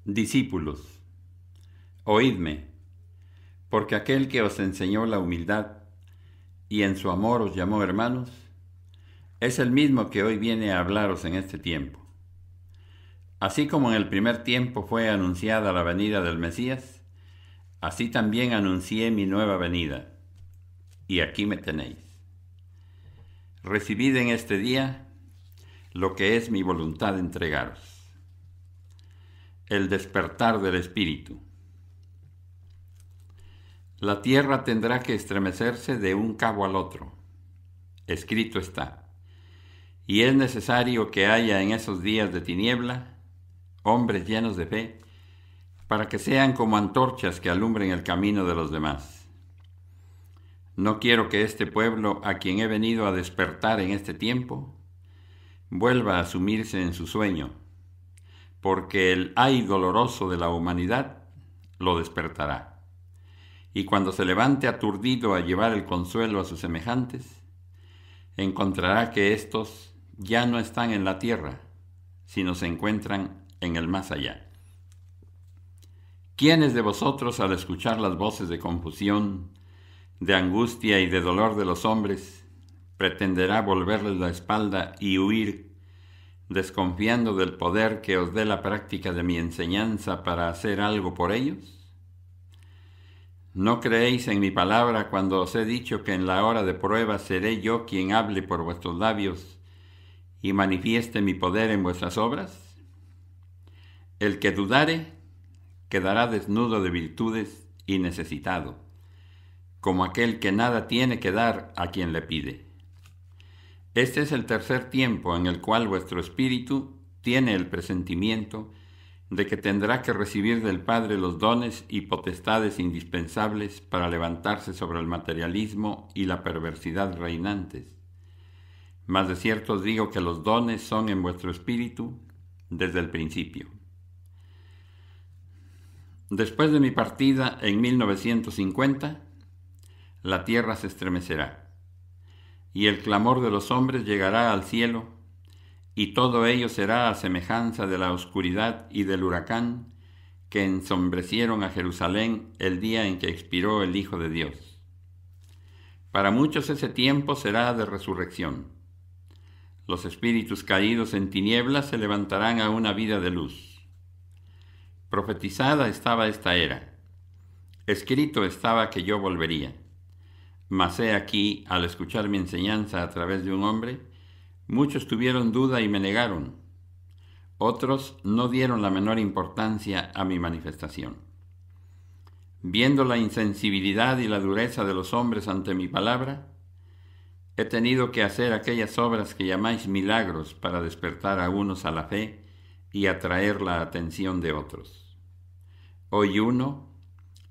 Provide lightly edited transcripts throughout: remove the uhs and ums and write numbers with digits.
Discípulos, oídme, porque aquel que os enseñó la humildad y en su amor os llamó hermanos, es el mismo que hoy viene a hablaros en este tiempo. Así como en el primer tiempo fue anunciada la venida del Mesías, así también anuncié mi nueva venida, y aquí me tenéis. Recibid en este día lo que es mi voluntad entregaros. El despertar del Espíritu. La tierra tendrá que estremecerse de un cabo al otro. Escrito está. Y es necesario que haya en esos días de tiniebla hombres llenos de fe, para que sean como antorchas que alumbren el camino de los demás. No quiero que este pueblo, a quien he venido a despertar en este tiempo, vuelva a sumirse en su sueño, porque el ay doloroso de la humanidad lo despertará. Y cuando se levante aturdido a llevar el consuelo a sus semejantes, encontrará que éstos ya no están en la tierra, sino se encuentran en el más allá. ¿Quiénes de vosotros, al escuchar las voces de confusión, de angustia y de dolor de los hombres, pretenderá volverles la espalda y huir, desconfiando del poder que os dé la práctica de mi enseñanza para hacer algo por ellos? ¿No creéis en mi palabra cuando os he dicho que en la hora de prueba seré yo quien hable por vuestros labios y manifieste mi poder en vuestras obras? El que dudare quedará desnudo de virtudes y necesitado, como aquel que nada tiene que dar a quien le pide. Este es el tercer tiempo en el cual vuestro espíritu tiene el presentimiento de que tendrá que recibir del Padre los dones y potestades indispensables para levantarse sobre el materialismo y la perversidad reinantes. Mas de cierto os digo que los dones son en vuestro espíritu desde el principio. Después de mi partida en 1950, la tierra se estremecerá, y el clamor de los hombres llegará al cielo, y todo ello será a semejanza de la oscuridad y del huracán que ensombrecieron a Jerusalén el día en que expiró el Hijo de Dios. Para muchos ese tiempo será de resurrección. Los espíritus caídos en tinieblas se levantarán a una vida de luz. Profetizada estaba esta era. Escrito estaba que yo volvería. Mas he aquí, al escuchar mi enseñanza a través de un hombre, muchos tuvieron duda y me negaron. Otros no dieron la menor importancia a mi manifestación. Viendo la insensibilidad y la dureza de los hombres ante mi palabra, he tenido que hacer aquellas obras que llamáis milagros para despertar a unos a la fe y atraer la atención de otros. Hoy uno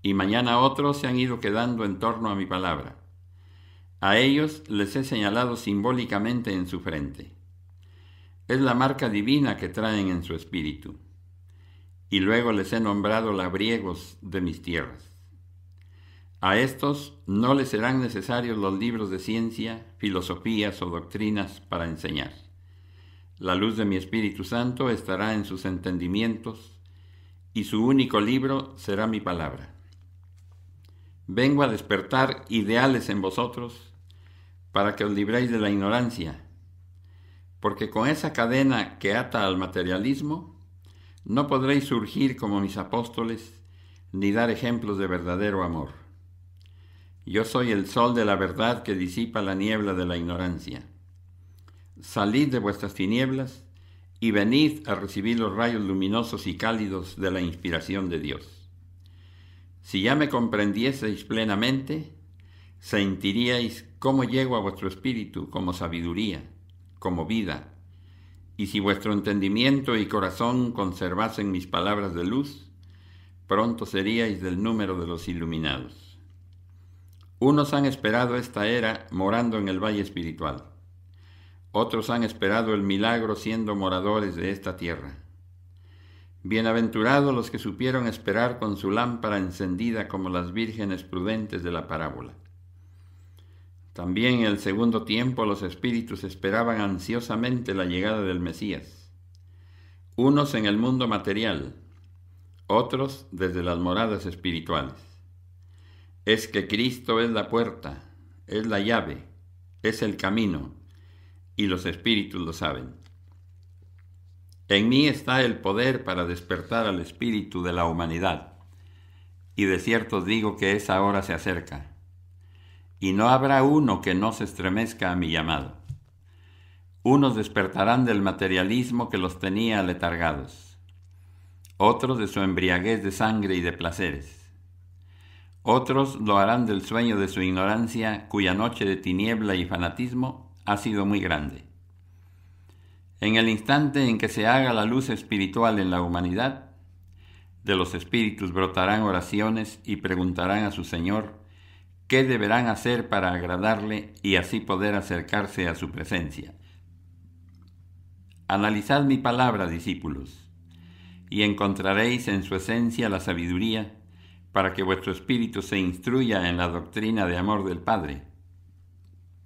y mañana otro se han ido quedando en torno a mi palabra. A ellos les he señalado simbólicamente en su frente. Es la marca divina que traen en su espíritu. Y luego les he nombrado labriegos de mis tierras. A estos no les serán necesarios los libros de ciencia, filosofías o doctrinas para enseñar. La luz de mi Espíritu Santo estará en sus entendimientos y su único libro será mi palabra. Vengo a despertar ideales en vosotros para que os libréis de la ignorancia, porque con esa cadena que ata al materialismo, no podréis surgir como mis apóstoles, ni dar ejemplos de verdadero amor. Yo soy el sol de la verdad que disipa la niebla de la ignorancia. Salid de vuestras tinieblas y venid a recibir los rayos luminosos y cálidos de la inspiración de Dios. Si ya me comprendieseis plenamente, sentiríais cómo llego a vuestro espíritu como sabiduría, como vida, y si vuestro entendimiento y corazón conservasen mis palabras de luz, pronto seríais del número de los iluminados. Unos han esperado esta era morando en el valle espiritual. Otros han esperado el milagro siendo moradores de esta tierra. Bienaventurados los que supieron esperar con su lámpara encendida como las vírgenes prudentes de la parábola. También en el segundo tiempo los espíritus esperaban ansiosamente la llegada del Mesías. Unos en el mundo material, otros desde las moradas espirituales. Es que Cristo es la puerta, es la llave, es el camino, y los espíritus lo saben. En mí está el poder para despertar al espíritu de la humanidad, y de cierto os digo que esa hora se acerca, y no habrá uno que no se estremezca a mi llamado. Unos despertarán del materialismo que los tenía aletargados, otros de su embriaguez de sangre y de placeres. Otros lo harán del sueño de su ignorancia, cuya noche de tiniebla y fanatismo ha sido muy grande. En el instante en que se haga la luz espiritual en la humanidad, de los espíritus brotarán oraciones y preguntarán a su Señor qué deberán hacer para agradarle y así poder acercarse a su presencia. Analizad mi palabra, discípulos, y encontraréis en su esencia la sabiduría para que vuestro espíritu se instruya en la doctrina de amor del Padre,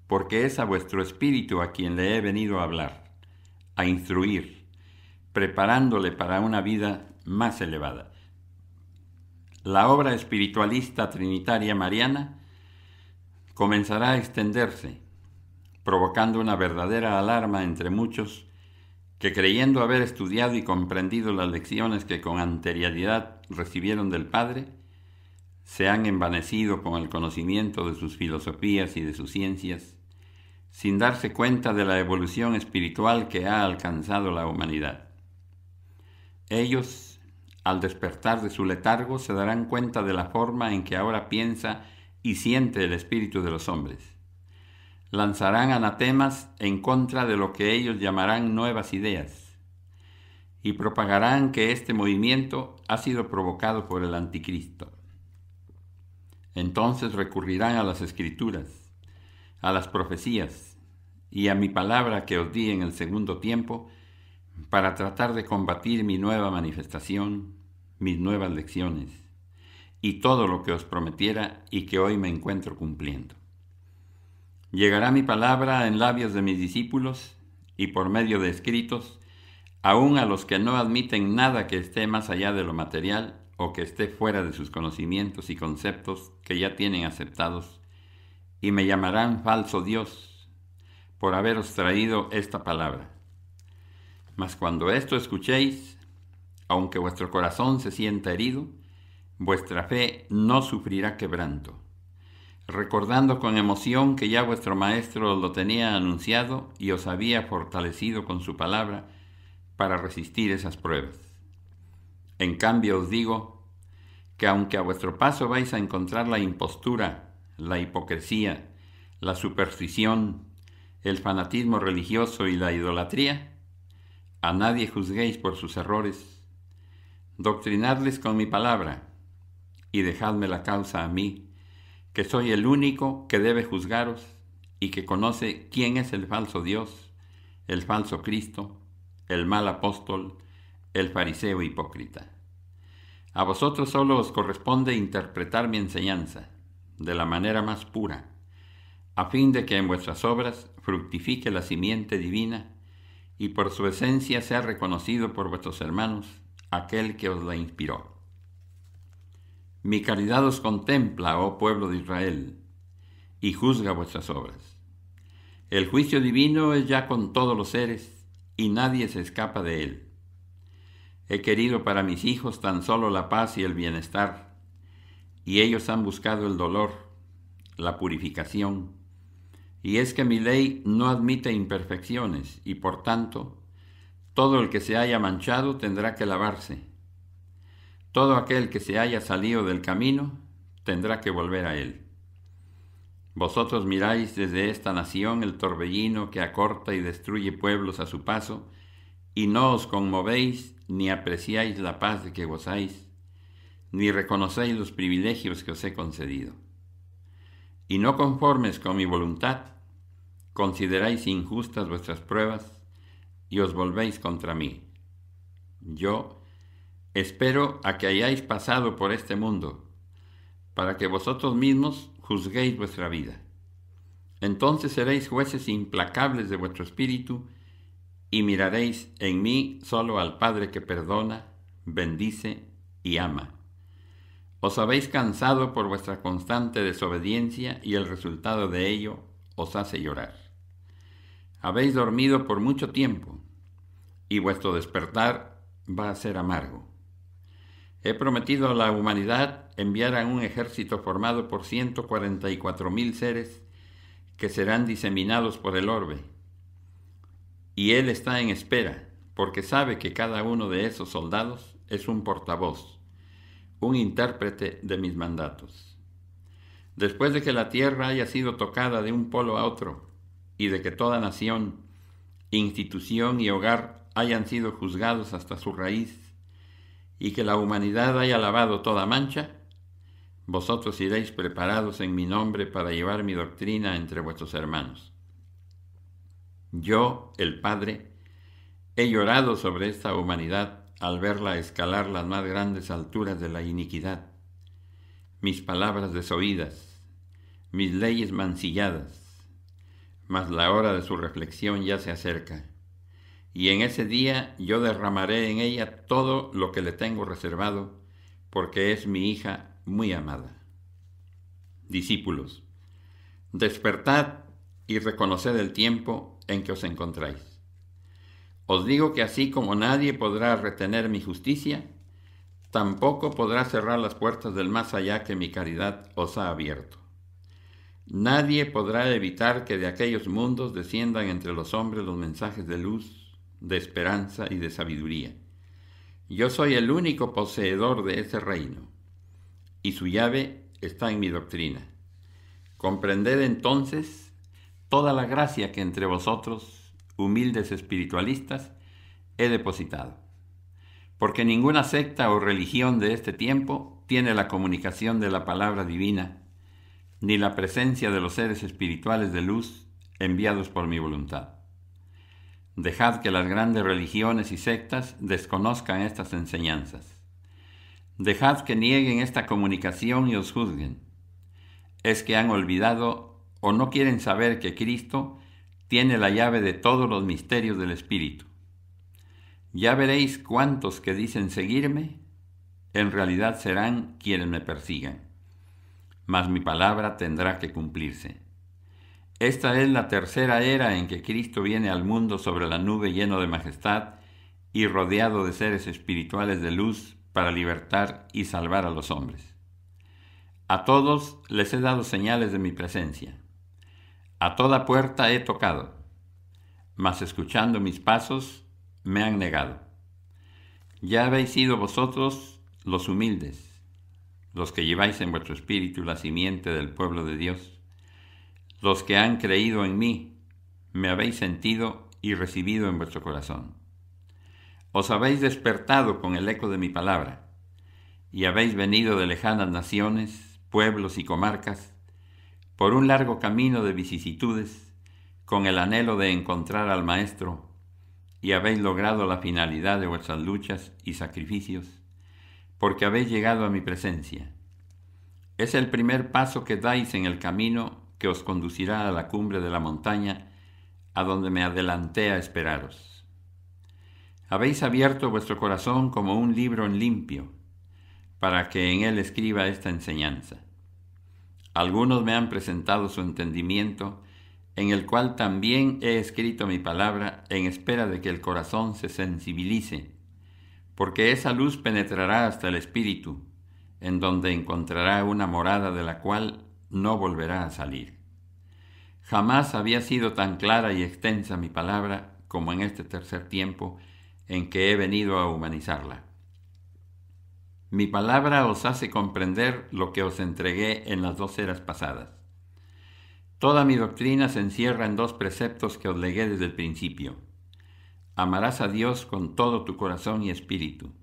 porque es a vuestro espíritu a quien le he venido a hablar, a instruir, preparándole para una vida más elevada. La obra espiritualista trinitaria mariana comenzará a extenderse, provocando una verdadera alarma entre muchos que, creyendo haber estudiado y comprendido las lecciones que con anterioridad recibieron del Padre, se han envanecido con el conocimiento de sus filosofías y de sus ciencias, sin darse cuenta de la evolución espiritual que ha alcanzado la humanidad. Ellos, al despertar de su letargo, se darán cuenta de la forma en que ahora piensa y siente el espíritu de los hombres. Lanzarán anatemas en contra de lo que ellos llamarán nuevas ideas, y propagarán que este movimiento ha sido provocado por el anticristo. Entonces recurrirán a las Escrituras, a las profecías y a mi palabra que os di en el segundo tiempo para tratar de combatir mi nueva manifestación, mis nuevas lecciones y todo lo que os prometiera y que hoy me encuentro cumpliendo. Llegará mi palabra en labios de mis discípulos y por medio de escritos, aun a los que no admiten nada que esté más allá de lo material o que esté fuera de sus conocimientos y conceptos que ya tienen aceptados, y me llamarán falso Dios por haberos traído esta palabra. Mas cuando esto escuchéis, aunque vuestro corazón se sienta herido, vuestra fe no sufrirá quebranto, recordando con emoción que ya vuestro Maestro os lo tenía anunciado y os había fortalecido con su palabra para resistir esas pruebas. En cambio os digo que aunque a vuestro paso vais a encontrar la impostura, la hipocresía, la superstición, el fanatismo religioso y la idolatría, a nadie juzguéis por sus errores, doctrinadles con mi palabra y dejadme la causa a mí, que soy el único que debe juzgaros y que conoce quién es el falso Dios, el falso Cristo, el mal apóstol, el fariseo hipócrita. A vosotros solo os corresponde interpretar mi enseñanza de la manera más pura, a fin de que en vuestras obras fructifique la simiente divina y por su esencia sea reconocido por vuestros hermanos aquel que os la inspiró. Mi caridad os contempla, oh pueblo de Israel, y juzga vuestras obras. El juicio divino es ya con todos los seres, y nadie se escapa de él. He querido para mis hijos tan solo la paz y el bienestar, y ellos han buscado el dolor, la purificación. Y es que mi ley no admite imperfecciones, y por tanto, todo el que se haya manchado tendrá que lavarse. Todo aquel que se haya salido del camino tendrá que volver a él. Vosotros miráis desde esta nación el torbellino que acorta y destruye pueblos a su paso, y no os conmovéis ni apreciáis la paz de que gozáis, ni reconocéis los privilegios que os he concedido. Y no conformes con mi voluntad, consideráis injustas vuestras pruebas y os volvéis contra mí. Yo espero a que hayáis pasado por este mundo, para que vosotros mismos juzguéis vuestra vida. Entonces seréis jueces implacables de vuestro espíritu y miraréis en mí solo al Padre que perdona, bendice y ama. Os habéis cansado por vuestra constante desobediencia y el resultado de ello os hace llorar. Habéis dormido por mucho tiempo y vuestro despertar va a ser amargo. He prometido a la humanidad enviar a un ejército formado por 144.000 seres que serán diseminados por el orbe. Y él está en espera, porque sabe que cada uno de esos soldados es un portavoz, un intérprete de mis mandatos. Después de que la tierra haya sido tocada de un polo a otro, y de que toda nación, institución y hogar hayan sido juzgados hasta su raíz, y que la humanidad haya lavado toda mancha, vosotros iréis preparados en mi nombre para llevar mi doctrina entre vuestros hermanos. Yo, el Padre, he llorado sobre esta humanidad al verla escalar las más grandes alturas de la iniquidad, mis palabras desoídas, mis leyes mancilladas, mas la hora de su reflexión ya se acerca, y en ese día yo derramaré en ella todo lo que le tengo reservado, porque es mi hija muy amada. Discípulos, despertad y reconoced el tiempo en que os encontráis. Os digo que así como nadie podrá retener mi justicia, tampoco podrá cerrar las puertas del más allá que mi caridad os ha abierto. Nadie podrá evitar que de aquellos mundos desciendan entre los hombres los mensajes de luz, de esperanza y de sabiduría. Yo soy el único poseedor de ese reino, y su llave está en mi doctrina. Comprended entonces toda la gracia que entre vosotros, humildes espiritualistas, he depositado. Porque ninguna secta o religión de este tiempo tiene la comunicación de la palabra divina, ni la presencia de los seres espirituales de luz enviados por mi voluntad. Dejad que las grandes religiones y sectas desconozcan estas enseñanzas. Dejad que nieguen esta comunicación y os juzguen. Es que han olvidado o no quieren saber que Cristo tiene la llave de todos los misterios del Espíritu. Ya veréis cuántos que dicen seguirme, en realidad serán quienes me persigan. Mas mi palabra tendrá que cumplirse. Esta es la tercera era en que Cristo viene al mundo sobre la nube lleno de majestad y rodeado de seres espirituales de luz para libertar y salvar a los hombres. A todos les he dado señales de mi presencia. A toda puerta he tocado, mas escuchando mis pasos me han negado. Ya habéis sido vosotros los humildes, los que lleváis en vuestro espíritu la simiente del pueblo de Dios. Los que han creído en mí, me habéis sentido y recibido en vuestro corazón. Os habéis despertado con el eco de mi palabra, y habéis venido de lejanas naciones, pueblos y comarcas, por un largo camino de vicisitudes, con el anhelo de encontrar al Maestro, y habéis logrado la finalidad de vuestras luchas y sacrificios, porque habéis llegado a mi presencia. Es el primer paso que dais en el camino que os conducirá a la cumbre de la montaña, a donde me adelanté a esperaros. Habéis abierto vuestro corazón como un libro en limpio, para que en él escriba esta enseñanza. Algunos me han presentado su entendimiento, en el cual también he escrito mi palabra en espera de que el corazón se sensibilice, porque esa luz penetrará hasta el espíritu, en donde encontrará una morada de la cual no volverá a salir. Jamás había sido tan clara y extensa mi palabra como en este tercer tiempo en que he venido a humanizarla. Mi palabra os hace comprender lo que os entregué en las 2 eras pasadas. Toda mi doctrina se encierra en 2 preceptos que os legué desde el principio. Amarás a Dios con todo tu corazón y espíritu,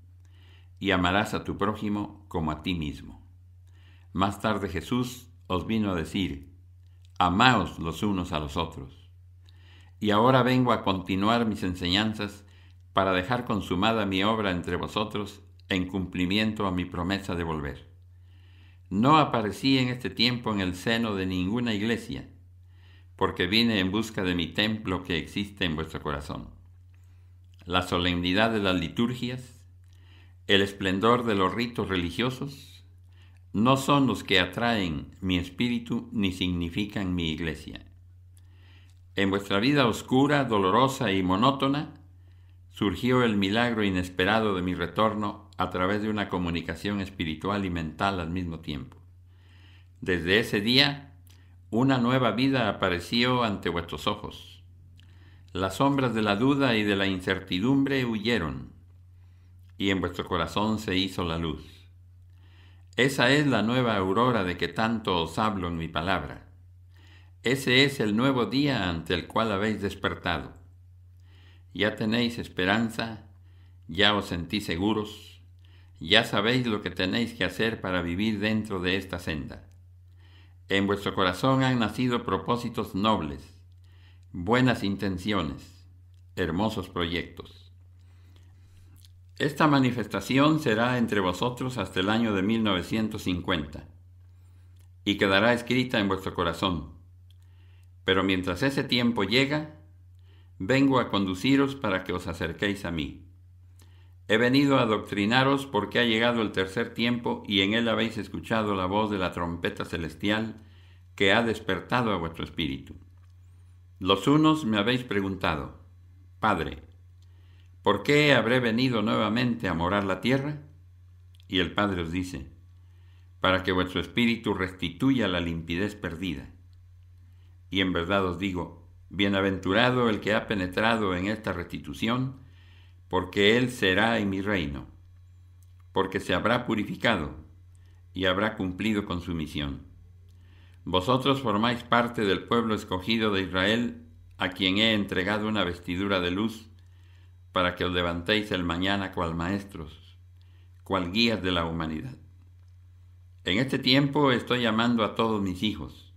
y amarás a tu prójimo como a ti mismo. Más tarde Jesús os vino a decir: amaos los unos a los otros. Y ahora vengo a continuar mis enseñanzas para dejar consumada mi obra entre vosotros en cumplimiento a mi promesa de volver. No aparecí en este tiempo en el seno de ninguna iglesia, porque vine en busca de mi templo que existe en vuestro corazón. La solemnidad de las liturgias, El esplendor de los ritos religiosos no son los que atraen mi espíritu ni significan mi iglesia. En vuestra vida oscura, dolorosa y monótona, surgió el milagro inesperado de mi retorno a través de una comunicación espiritual y mental al mismo tiempo. Desde ese día, una nueva vida apareció ante vuestros ojos. Las sombras de la duda y de la incertidumbre huyeron, y en vuestro corazón se hizo la luz. Esa es la nueva aurora de que tanto os hablo en mi palabra. Ese es el nuevo día ante el cual habéis despertado. Ya tenéis esperanza, ya os sentís seguros, ya sabéis lo que tenéis que hacer para vivir dentro de esta senda. En vuestro corazón han nacido propósitos nobles, buenas intenciones, hermosos proyectos. Esta manifestación será entre vosotros hasta el año de 1950 y quedará escrita en vuestro corazón. Pero mientras ese tiempo llega, vengo a conduciros para que os acerquéis a mí. He venido a adoctrinaros porque ha llegado el tercer tiempo y en él habéis escuchado la voz de la trompeta celestial que ha despertado a vuestro espíritu. Los unos me habéis preguntado: Padre, ¿por qué habré venido nuevamente a morar la tierra? Y el Padre os dice: para que vuestro espíritu restituya la limpidez perdida. Y en verdad os digo, bienaventurado el que ha penetrado en esta restitución, porque él será en mi reino, porque se habrá purificado y habrá cumplido con su misión. Vosotros formáis parte del pueblo escogido de Israel, a quien he entregado una vestidura de luz, para que os levantéis el mañana cual maestros, cual guías de la humanidad. En este tiempo estoy llamando a todos mis hijos,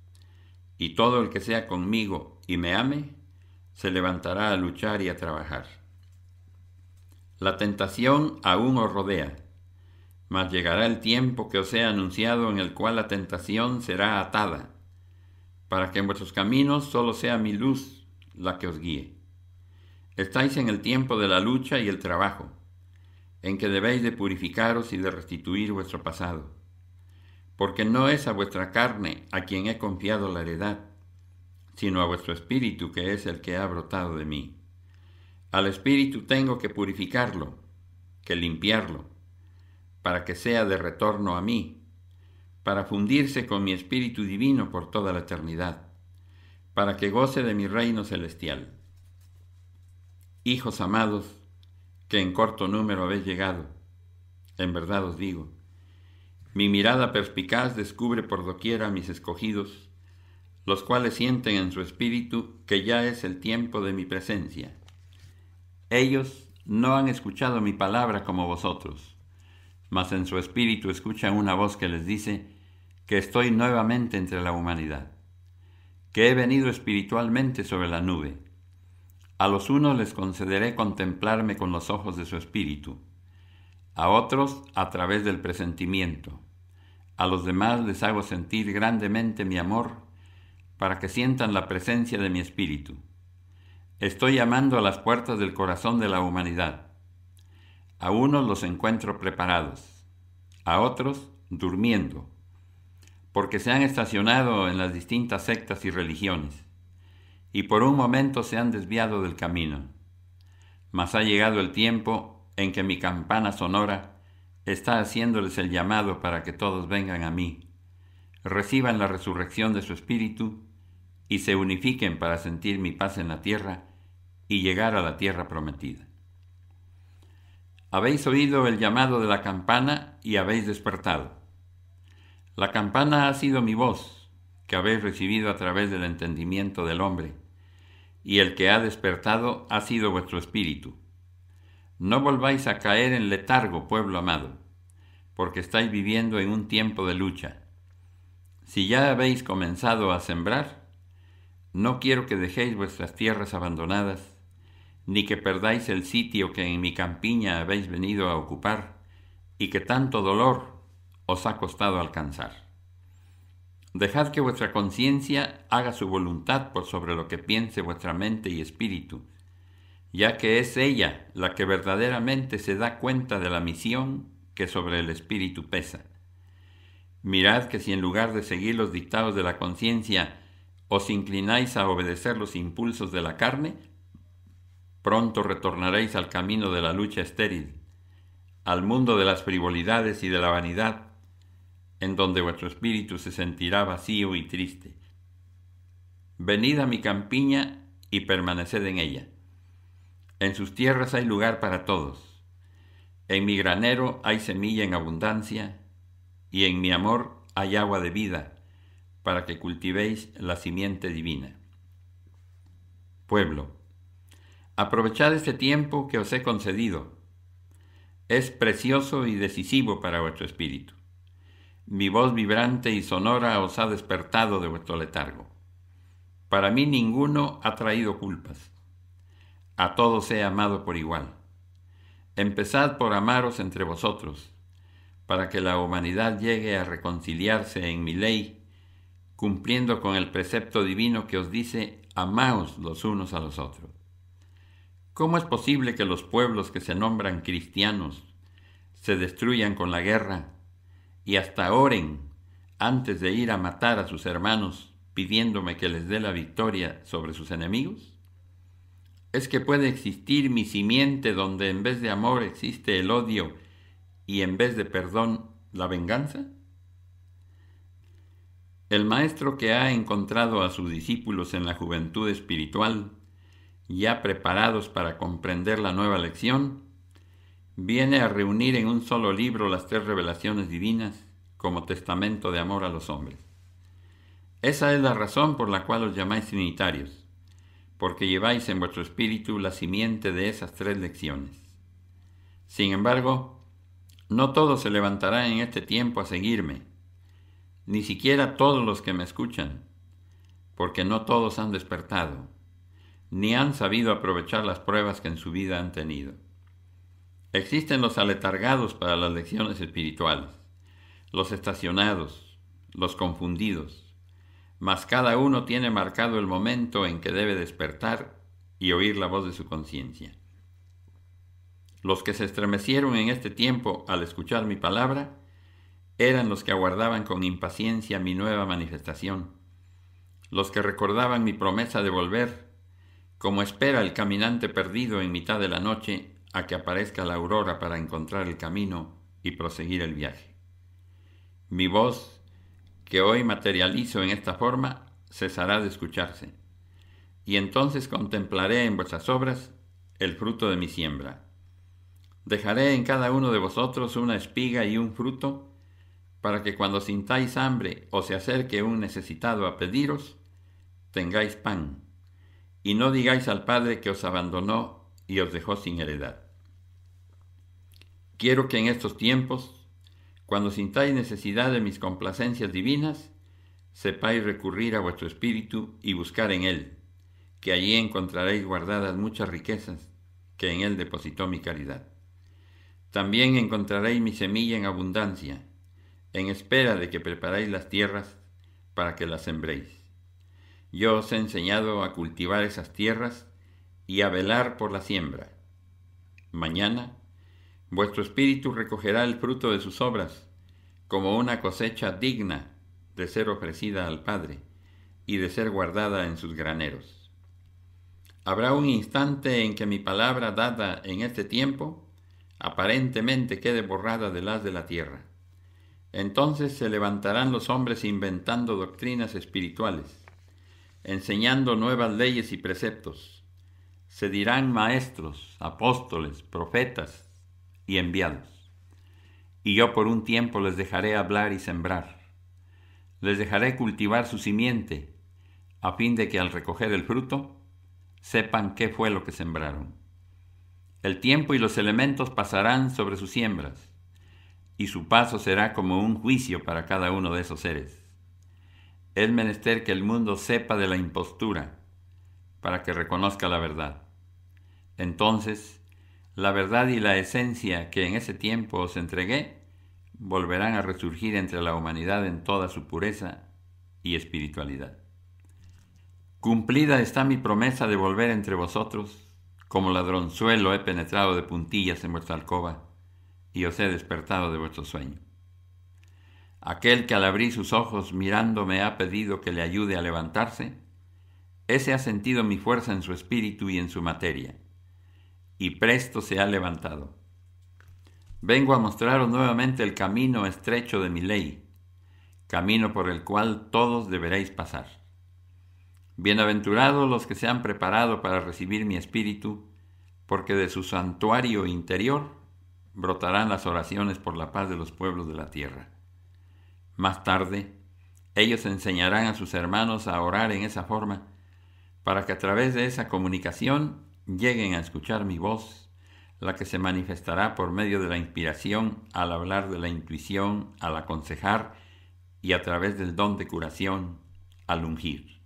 y todo el que sea conmigo y me ame, se levantará a luchar y a trabajar. La tentación aún os rodea, mas llegará el tiempo que os he anunciado en el cual la tentación será atada, para que en vuestros caminos solo sea mi luz la que os guíe. Estáis en el tiempo de la lucha y el trabajo, en que debéis de purificaros y de restituir vuestro pasado, porque no es a vuestra carne a quien he confiado la heredad, sino a vuestro espíritu que es el que ha brotado de mí. Al espíritu tengo que purificarlo, que limpiarlo, para que sea de retorno a mí, para fundirse con mi espíritu divino por toda la eternidad, para que goce de mi reino celestial. Hijos amados, que en corto número habéis llegado, en verdad os digo, mi mirada perspicaz descubre por doquier a mis escogidos, los cuales sienten en su espíritu que ya es el tiempo de mi presencia. Ellos no han escuchado mi palabra como vosotros, mas en su espíritu escuchan una voz que les dice que estoy nuevamente entre la humanidad, que he venido espiritualmente sobre la nube. A los unos les concederé contemplarme con los ojos de su espíritu, a otros a través del presentimiento. A los demás les hago sentir grandemente mi amor para que sientan la presencia de mi espíritu. Estoy llamando a las puertas del corazón de la humanidad. A unos los encuentro preparados, a otros durmiendo, porque se han estacionado en las distintas sectas y religiones, y por un momento se han desviado del camino. Mas ha llegado el tiempo en que mi campana sonora está haciéndoles el llamado para que todos vengan a mí, reciban la resurrección de su espíritu y se unifiquen para sentir mi paz en la tierra y llegar a la tierra prometida. Habéis oído el llamado de la campana y habéis despertado. La campana ha sido mi voz, que habéis recibido a través del entendimiento del hombre, y el que ha despertado ha sido vuestro espíritu. No volváis a caer en letargo, pueblo amado, porque estáis viviendo en un tiempo de lucha. Si ya habéis comenzado a sembrar, no quiero que dejéis vuestras tierras abandonadas, ni que perdáis el sitio que en mi campiña habéis venido a ocupar y que tanto dolor os ha costado alcanzar. Dejad que vuestra conciencia haga su voluntad por sobre lo que piense vuestra mente y espíritu, ya que es ella la que verdaderamente se da cuenta de la misión que sobre el espíritu pesa. Mirad que si en lugar de seguir los dictados de la conciencia os inclináis a obedecer los impulsos de la carne, pronto retornaréis al camino de la lucha estéril, al mundo de las frivolidades y de la vanidad, en donde vuestro espíritu se sentirá vacío y triste. Venid a mi campiña y permaneced en ella. En sus tierras hay lugar para todos. En mi granero hay semilla en abundancia, y en mi amor hay agua de vida, para que cultivéis la simiente divina. Pueblo, aprovechad este tiempo que os he concedido. Es precioso y decisivo para vuestro espíritu. Mi voz vibrante y sonora os ha despertado de vuestro letargo. Para mí ninguno ha traído culpas. A todos he amado por igual. Empezad por amaros entre vosotros, para que la humanidad llegue a reconciliarse en mi ley, cumpliendo con el precepto divino que os dice: amaos los unos a los otros. ¿Cómo es posible que los pueblos que se nombran cristianos se destruyan con la guerra y hasta oren antes de ir a matar a sus hermanos, pidiéndome que les dé la victoria sobre sus enemigos? ¿Es que puede existir mi simiente donde en vez de amor existe el odio y en vez de perdón la venganza? El maestro que ha encontrado a sus discípulos en la juventud espiritual, ya preparados para comprender la nueva lección, viene a reunir en un solo libro las 3 revelaciones divinas como testamento de amor a los hombres. Esa es la razón por la cual os llamáis trinitarios, porque lleváis en vuestro espíritu la simiente de esas 3 lecciones. Sin embargo, no todos se levantarán en este tiempo a seguirme, ni siquiera todos los que me escuchan, porque no todos han despertado, ni han sabido aprovechar las pruebas que en su vida han tenido. Existen los aletargados para las lecciones espirituales, los estacionados, los confundidos, mas cada uno tiene marcado el momento en que debe despertar y oír la voz de su conciencia. Los que se estremecieron en este tiempo al escuchar mi palabra eran los que aguardaban con impaciencia mi nueva manifestación, los que recordaban mi promesa de volver, como espera el caminante perdido en mitad de la noche a que aparezca la aurora para encontrar el camino y proseguir el viaje. Mi voz, que hoy materializo en esta forma, cesará de escucharse, y entonces contemplaré en vuestras obras el fruto de mi siembra. Dejaré en cada uno de vosotros una espiga y un fruto, para que cuando sintáis hambre o se acerque un necesitado a pediros, tengáis pan, y no digáis al Padre que os abandonó y os dejó sin heredad. Quiero que en estos tiempos, cuando sintáis necesidad de mis complacencias divinas, sepáis recurrir a vuestro espíritu y buscar en él, que allí encontraréis guardadas muchas riquezas que en él depositó mi caridad. También encontraréis mi semilla en abundancia, en espera de que preparéis las tierras para que las sembréis. Yo os he enseñado a cultivar esas tierras y a velar por la siembra. Mañana, vuestro espíritu recogerá el fruto de sus obras, como una cosecha digna de ser ofrecida al Padre y de ser guardada en sus graneros. Habrá un instante en que mi palabra dada en este tiempo aparentemente quede borrada del haz de la tierra. Entonces se levantarán los hombres inventando doctrinas espirituales, enseñando nuevas leyes y preceptos. Se dirán maestros, apóstoles, profetas y enviados. Y yo por un tiempo les dejaré hablar y sembrar. Les dejaré cultivar su simiente, a fin de que al recoger el fruto, sepan qué fue lo que sembraron. El tiempo y los elementos pasarán sobre sus siembras, y su paso será como un juicio para cada uno de esos seres. Es menester que el mundo sepa de la impostura, para que reconozca la verdad. Entonces, la verdad y la esencia que en ese tiempo os entregué, volverán a resurgir entre la humanidad en toda su pureza y espiritualidad. Cumplida está mi promesa de volver entre vosotros Como ladronzuelo he penetrado de puntillas en vuestra alcoba y os he despertado de vuestro sueño. Aquel que al abrir sus ojos mirándome ha pedido que le ayude a levantarse, ese ha sentido mi fuerza en su espíritu y en su materia, y presto se ha levantado. Vengo a mostraros nuevamente el camino estrecho de mi ley, camino por el cual todos deberéis pasar. Bienaventurados los que se han preparado para recibir mi espíritu, porque de su santuario interior brotarán las oraciones por la paz de los pueblos de la tierra. Más tarde, ellos enseñarán a sus hermanos a orar en esa forma, para que a través de esa comunicación lleguen a escuchar mi voz, la que se manifestará por medio de la inspiración al hablar, de la intuición al aconsejar y a través del don de curación al ungir.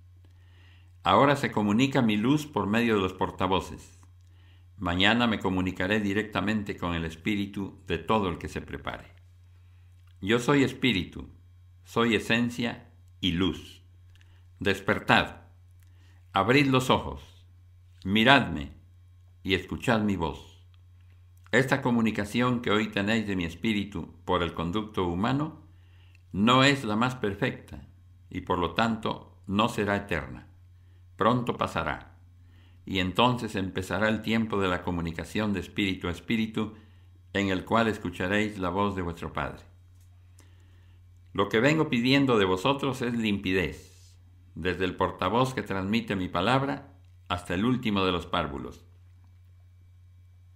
Ahora se comunica mi luz por medio de los portavoces. Mañana me comunicaré directamente con el espíritu de todo el que se prepare. Yo soy espíritu, soy esencia y luz. Despertad, abrid los ojos, miradme y escuchad mi voz. Esta comunicación que hoy tenéis de mi espíritu por el conducto humano no es la más perfecta y por lo tanto no será eterna. Pronto pasará, y entonces empezará el tiempo de la comunicación de espíritu a espíritu, en el cual escucharéis la voz de vuestro Padre. Lo que vengo pidiendo de vosotros es limpidez, desde el portavoz que transmite mi palabra hasta el último de los párvulos.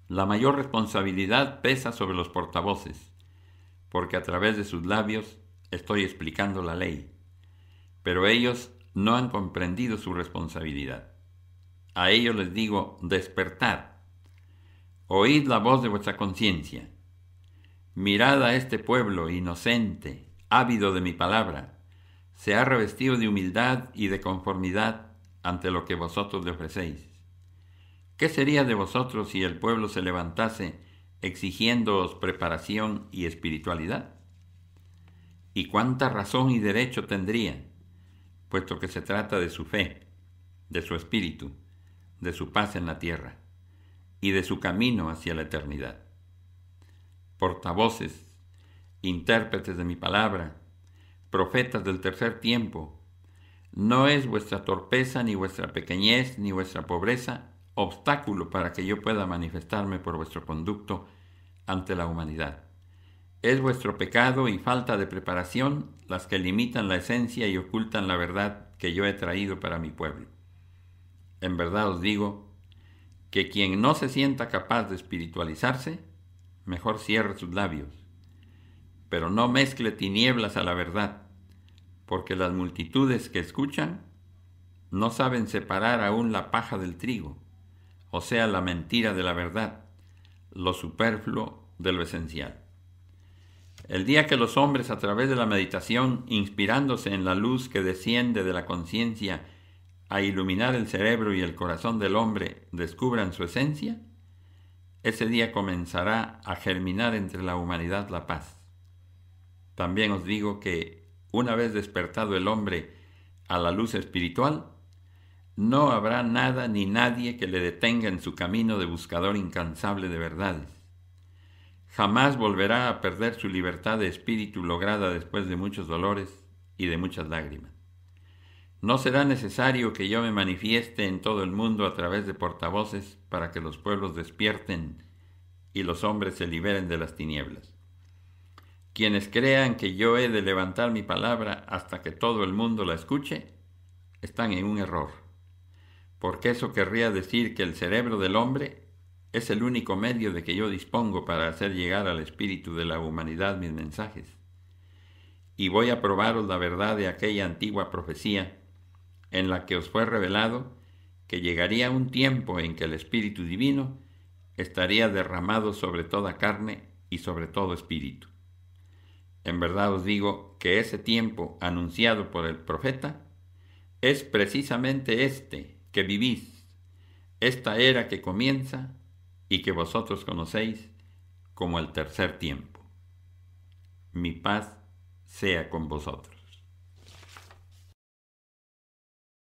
La mayor responsabilidad pesa sobre los portavoces, porque a través de sus labios estoy explicando la ley, pero ellos no han comprendido su responsabilidad. A ellos les digo, despertad, oíd la voz de vuestra conciencia, mirad a este pueblo inocente, ávido de mi palabra, se ha revestido de humildad y de conformidad ante lo que vosotros le ofrecéis. ¿Qué sería de vosotros si el pueblo se levantase exigiéndoos preparación y espiritualidad? ¿Y cuánta razón y derecho tendrían, puesto que se trata de su fe, de su espíritu, de su paz en la tierra y de su camino hacia la eternidad? Portavoces, intérpretes de mi palabra, profetas del tercer tiempo, no es vuestra torpeza, ni vuestra pequeñez, ni vuestra pobreza obstáculo para que yo pueda manifestarme por vuestro conducto ante la humanidad. Es vuestro pecado y falta de preparación las que limitan la esencia y ocultan la verdad que yo he traído para mi pueblo. En verdad os digo que quien no se sienta capaz de espiritualizarse, mejor cierre sus labios, pero no mezcle tinieblas a la verdad, porque las multitudes que escuchan no saben separar aún la paja del trigo, o sea, la mentira de la verdad, lo superfluo de lo esencial. El día que los hombres, a través de la meditación, inspirándose en la luz que desciende de la conciencia a iluminar el cerebro y el corazón del hombre, descubran su esencia, ese día comenzará a germinar entre la humanidad la paz. También os digo que, una vez despertado el hombre a la luz espiritual, no habrá nada ni nadie que le detenga en su camino de buscador incansable de verdades. Jamás volverá a perder su libertad de espíritu lograda después de muchos dolores y de muchas lágrimas. No será necesario que yo me manifieste en todo el mundo a través de portavoces para que los pueblos despierten y los hombres se liberen de las tinieblas. Quienes crean que yo he de levantar mi palabra hasta que todo el mundo la escuche, están en un error, porque eso querría decir que el cerebro del hombre es el único medio de que yo dispongo para hacer llegar al espíritu de la humanidad mis mensajes. Y voy a probaros la verdad de aquella antigua profecía en la que os fue revelado que llegaría un tiempo en que el Espíritu Divino estaría derramado sobre toda carne y sobre todo espíritu. En verdad os digo que ese tiempo anunciado por el profeta es precisamente este que vivís, esta era que comienza y que vosotros conocéis como el tercer tiempo. Mi paz sea con vosotros.